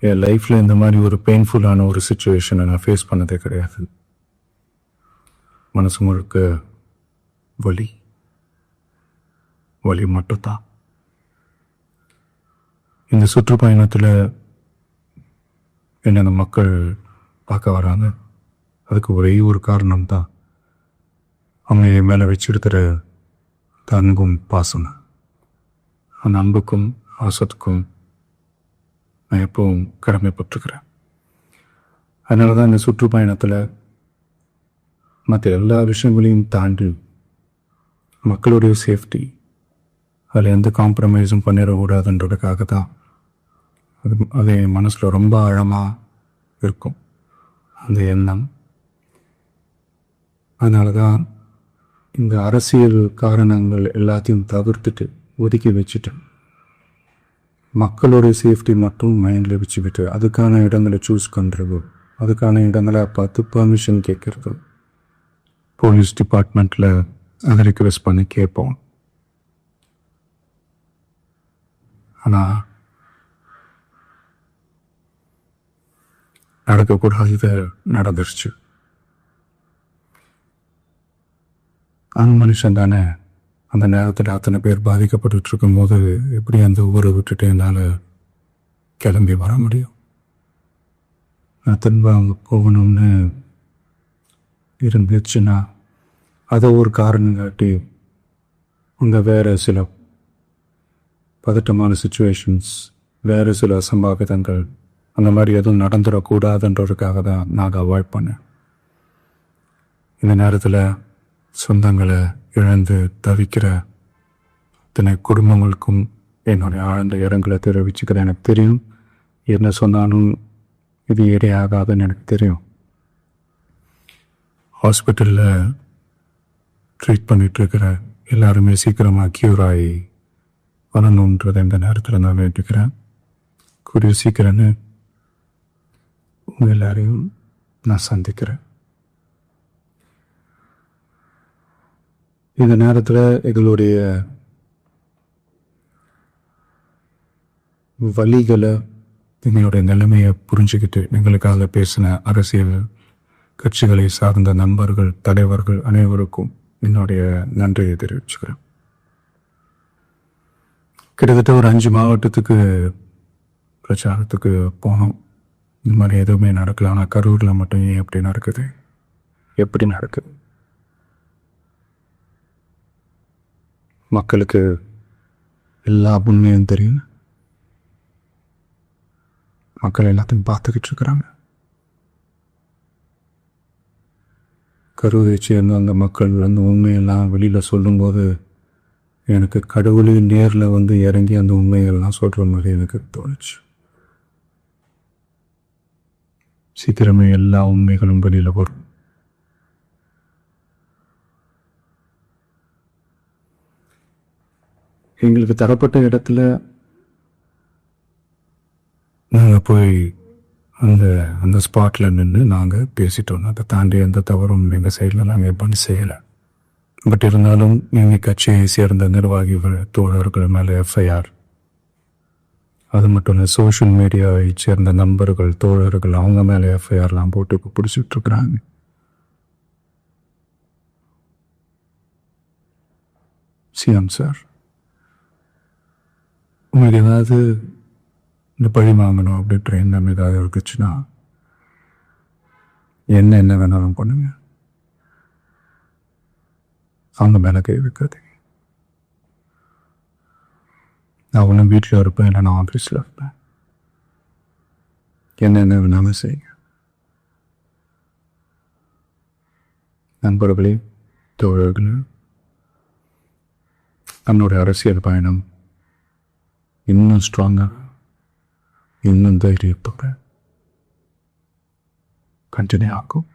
என் லைஃப்பில் இந்த மாதிரி ஒரு பெயின்ஃபுல்லான ஒரு சுச்சுவேஷனை நான் ஃபேஸ் பண்ணதே கிடையாது. மனசு முழுக்க வலி வலி மட்டும்தான். இந்த சுற்றுப்பயணத்தில் என்னென்ன மக்கள் பார்க்க வராங்க, அதுக்கு ஒரே ஒரு காரணம் தான் அவங்க என் மேலே வச்சிருக்கிற அன்பும் பாசம். அந்த அன்புக்கும் பாசத்துக்கும் நான் எப்பவும் கடமைப்பட்டிருக்கிறேன். அதனால தான் இந்த சுற்றுப்பயணத்தில் மற்ற எல்லா விஷயங்களையும் தாண்டி மக்களுடைய சேஃப்டி, அதில் எந்த காம்ப்ரமைஸும் பண்ணிடக்கூடாதுன்றதுக்காக தான் அது என் மனசில் ரொம்ப ஆழமாக இருக்கும் அந்த எண்ணம். அதனால தான் இந்த அரசியல் காரணங்கள் எல்லாத்தையும் தவிர்த்துட்டு ஒதுக்கி வச்சுட்டு மக்களுடைய சேஃப்டி மட்டும் மைண்டில் வச்சுக்கிட்டு அதுக்கான இடங்களை சூஸ் பண்ணுறது, அதுக்கான இடங்களை பார்த்து பர்மிஷன் கேட்குறது, போலீஸ் டிபார்ட்மெண்ட்டில் அதை ரிக்வெஸ்ட் பண்ணி கேட்போம். ஆனால் நடக்கக்கூடாது இதை நடந்துருச்சு. அந்த மனுஷன் தானே அந்த நேரத்தில் அத்தனை பேர் பாதிக்கப்பட்டு இருக்கும்போது எப்படி அந்த ஊரை விட்டுட்டு என்னால் கிளம்பி வர முடியும்? நான் திரும்ப அங்கே போகணும்னு இருந்துச்சுன்னா அதை ஒரு காரணம் காட்டி அங்கே வேறு சில பதட்டமான சுச்சுவேஷன்ஸ், வேறு சில அசம்பாவிதங்கள் அந்த மாதிரி எதுவும் நடந்துடக்கூடாதுன்றதுக்காக தான் நான் அவாய்ட் பண்ணேன். இந்த நேரத்தில் சொந்தங்களை இழந்து தவிக்கிற அத்தனை குடும்பங்களுக்கும் என்னுடைய ஆழ்ந்த இரங்கலை தெரிவிச்சுக்கிறேன். எனக்கு தெரியும் என்ன சொன்னாலும் இது ஏறியாகாதுன்னு எனக்கு தெரியும். ஹாஸ்பிட்டலில் ட்ரீட் பண்ணிகிட்ருக்கிற எல்லாருமே சீக்கிரமாக க்யூர் ஆகி வரணுன்றதை இந்த நேரத்தில் நான் வேண்டிக்கிறேன். கூடிய சீக்கிரன்னு உங்கள் எல்லாரையும் நான் சந்திக்கிறேன். இந்த நேரத்தில் எங்களுடைய வலிகளை, எங்களுடைய நிலைமையை புரிஞ்சுக்கிட்டு எங்களுக்காக பேசின அரசியல் கட்சிகளை சார்ந்த நண்பர்கள், தலைவர்கள் அனைவருக்கும் என்னுடைய நன்றியை தெரிவிச்சுக்கிறேன். கிட்டத்தட்ட ஒரு 5 மாவட்டத்துக்கு பிரச்சாரத்துக்கு போனோம். இந்த மாதிரி எதுவுமே நடக்கல. ஆனால் கரூரில் மட்டும் ஏன் எப்படி நடக்குது, எப்படி நடக்குது? மக்களுக்கு எல்லா உண்மையும் தெரியும். மக்கள் எல்லாத்தையும் பார்த்துக்கிட்டு இருக்கிறாங்க. கரூரை சேர்ந்து அந்த மக்கள் அந்த உண்மையெல்லாம் வெளியில் சொல்லும்போது எனக்கு கடவுளே நேரில் வந்து இறங்கி அந்த உண்மைகள்லாம் சொல்கிற மாதிரி எனக்கு தோணுச்சு. சீக்கிரமே எல்லா உண்மைகளும் வெளியில் வரும். எங்களுக்கு தரப்பட்ட இடத்துல நாங்கள் போய் அந்த ஸ்பாட்டில் நின்று நாங்கள் பேசிட்டோம். அதை தாண்டி எந்த தவறும் எங்கள் சைடில் நாங்கள் பண்ணி செய்யலை. பட் இருந்தாலும் எங்கள் கட்சியை சேர்ந்த நிர்வாகிகள், தோழர்கள் மேலே எஃப்ஐஆர், அது மட்டும் இல்லை சோஷியல் மீடியாவை சேர்ந்த நண்பர்கள், தோழர்கள் அவங்க மேலே எஃப்ஐஆர்லாம் போட்டு பிடிச்சிட்ருக்குறாங்க. சிஎம் சார், உங்களுக்கு ஏதாவது இந்த பழி வாங்கணும் அப்படின்ற எண்ணம் ஏதாவது இருக்குச்சுன்னா என்ன வேணாலும் பண்ணுங்க. அவங்க மேலே கை வைக்காதீங்க. நான் ஒன்றும் வீட்டில் இருப்பேன், இல்லை நான் ஆஃபீஸில் இருப்பேன். என்னென்ன வேணாலும் செய்யுங்க. நண்பர்களே, தோழர்களே, நம்மளுடைய அரசியல் பயணம் இன்னும் ஸ்ட்ராங்காக, இன்னும் தைரியத்தோட கண்டினியூ ஆகும்.